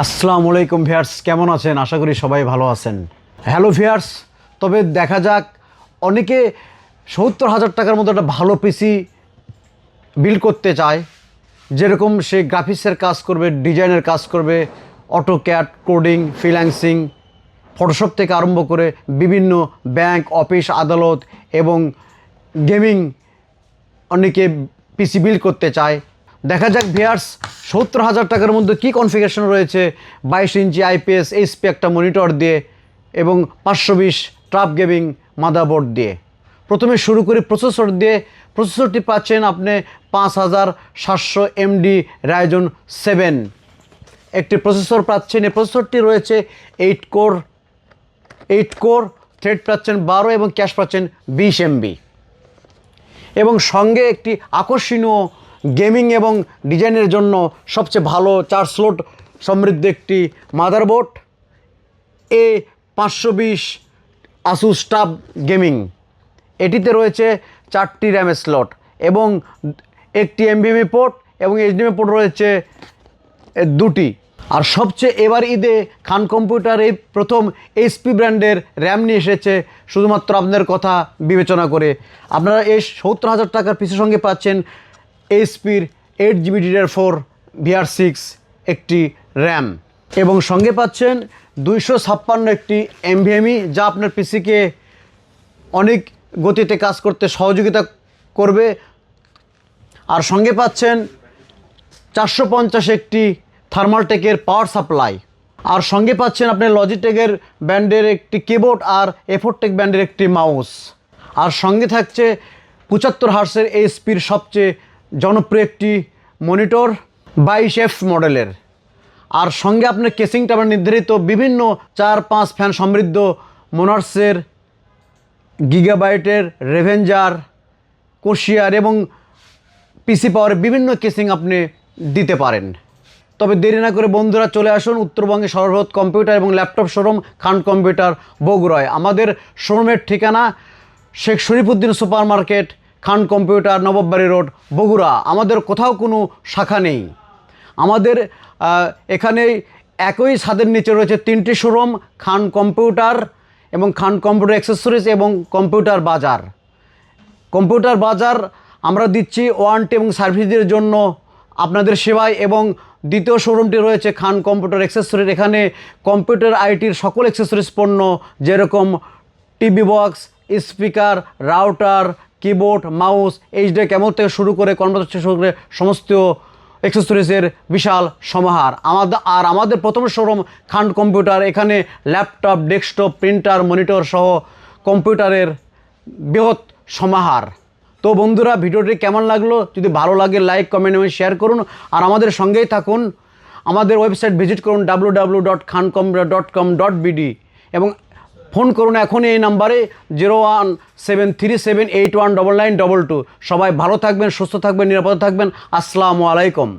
আসসালামু আলাইকুম ভিউয়ার্স, কেমন আছেন? আশা করি সবাই ভালো আছেন। হ্যালো ভিউয়ার্স, তবে দেখা যাক, অনেকে ৭০,০০০ টাকার মতো একটা ভালো পিসি বিল্ড করতে চায়, যেরকম সে গ্রাফিক্সের কাজ করবে, ডিজাইনের কাজ করবে, অটোক্যাড, কোডিং, ফ্রিল্যান্সিং, ফটোশপ থেকে আরম্ভ করে বিভিন্ন ব্যাংক, অফিস, আদালত এবং গেমিং অনেকে পিসি বিল্ড করতে চায়। দেখা যাক ভিউয়ার্স, ৭০,০০০ টাকার মধ্যে কী কনফিগারেশন রয়েছে 22 ইঞ্চি আইপিএস এইচপি একটা মনিটর দিয়ে এবং 520 ট্রাপ গেমিং মাদারবোর্ড দিয়ে। প্রথমে শুরু করি প্রসেসর দিয়ে। প্রসেসরটি পাচ্ছেন আপনি 5700 এমডি রাইজন 7 একটি প্রসেসর পাচ্ছেন। এই প্রসেসরটি রয়েছে 8 কোর, থ্রেড পাচ্ছেন 12 এবং ক্যাশ পাচ্ছেন 20 এমবি এবং সঙ্গে একটি আকর্ষণীয় গেমিং এবং ডিজাইনের জন্য সবচেয়ে ভালো 4 স্লট সমৃদ্ধ একটি motherboard A520 Asus tough gaming. এটিতে রয়েছে 4টি র্যাম স্লট এবং একটি এনভিএমই পোর্ট এবং এইচডিএমআই পোর্ট রয়েছে 2টি। আর সবচেয়ে এবার ঈদে খান কম্পিউটার এই প্রথম এইচপি ব্র্যান্ডের র্যাম নিয়ে এসেছে, শুধুমাত্র আপনাদের কথা বিবেচনা করে। আপনারা এই ৭০,০০০ টাকার পিসির সঙ্গে পাচ্ছেন এইচপির 8GB DDR4 VR6 একটি র্যাম এবং সঙ্গে পাচ্ছেন 256 একটি এনভিএমই, যা আপনার পিসিকে অনেক গতিতে কাজ করতে সহযোগিতা করবে। আর সঙ্গে পাচ্ছেন 450 একটি থার্মালটেকের পাওয়ার সাপ্লাই। আর সঙ্গে পাচ্ছেন আপনি লজিটেকের ব্র্যান্ডের একটি কিবোর্ড আর এফোরটেক ব্র্যান্ডের একটি মাউস। আর সঙ্গে থাকছে 75 হার্টসের এইচপির সবচেয়ে জনপ্রিয় একটি মনিটর 22F মডেলের। আর সঙ্গে আপনার কেসিংটা আবার নির্ধারিত বিভিন্ন 4-5 ফ্যান সমৃদ্ধ মোনার্সের, গিগাবাইটের, রেভেঞ্জার, কোশিয়ার এবং পিসি পাওয়ারের বিভিন্ন কেসিং আপনি দিতে পারেন। তবে দেরি না করে বন্ধুরা চলে আসুন উত্তরবঙ্গে সর্ববৃহৎ কম্পিউটার এবং ল্যাপটপ শোরুম খান কম্পিউটার বগুড়ায়। আমাদের শোরুমের ঠিকানা শেখ শরীফুদ্দিন সুপার মার্কেট, খান কম্পিউটার, নবাববাড়ি রোড, বগুড়া। আমাদের কোথাও কোনো শাখা নেই। আমাদের এখানে একই ছাদের নিচে রয়েছে 3টি শোরুম, খান কম্পিউটার এবং খান কম্পিউটার অ্যাক্সেসরিজ এবং কম্পিউটার বাজার। কম্পিউটার বাজার আমরা দিচ্ছি ওয়ারেন্টি এবং সার্ভিসের জন্য আপনাদের সেবায়। এবং দ্বিতীয় শোরুমটি রয়েছে খান কম্পিউটার অ্যাক্সেসরিজ। এখানে কম্পিউটার আইটির সকল অ্যাক্সেসরিজ পণ্য, যেরকম TV box, speaker, router, keyboard, mouse, HD কেমন থেকে শুরু করে কনভার্টার থেকে শুরু করে সমস্ত অ্যাক্সেসরিজের বিশাল সমাহার। আমাদের প্রথম শোরুম খান কম্পিউটার। এখানে ল্যাপটপ, ডেস্কটপ, প্রিন্টার, মনিটর সহ কম্পিউটারের বৃহৎ সমাহার। তো বন্ধুরা, ভিডিওটি কেমন লাগলো? যদি ভালো লাগে লাইক, কমেন্ট এবং শেয়ার করুন। আর আমাদের সঙ্গেই থাকুন। আমাদের ওয়েবসাইট ভিজিট করুন www.khancomputer.com.bd এবং ফোন করুন এখনই এই নাম্বারে 01737819922। সবাই ভালো থাকবেন, সুস্থ থাকবেন, নিরাপদে থাকবেন। আসসালামু আলাইকুম।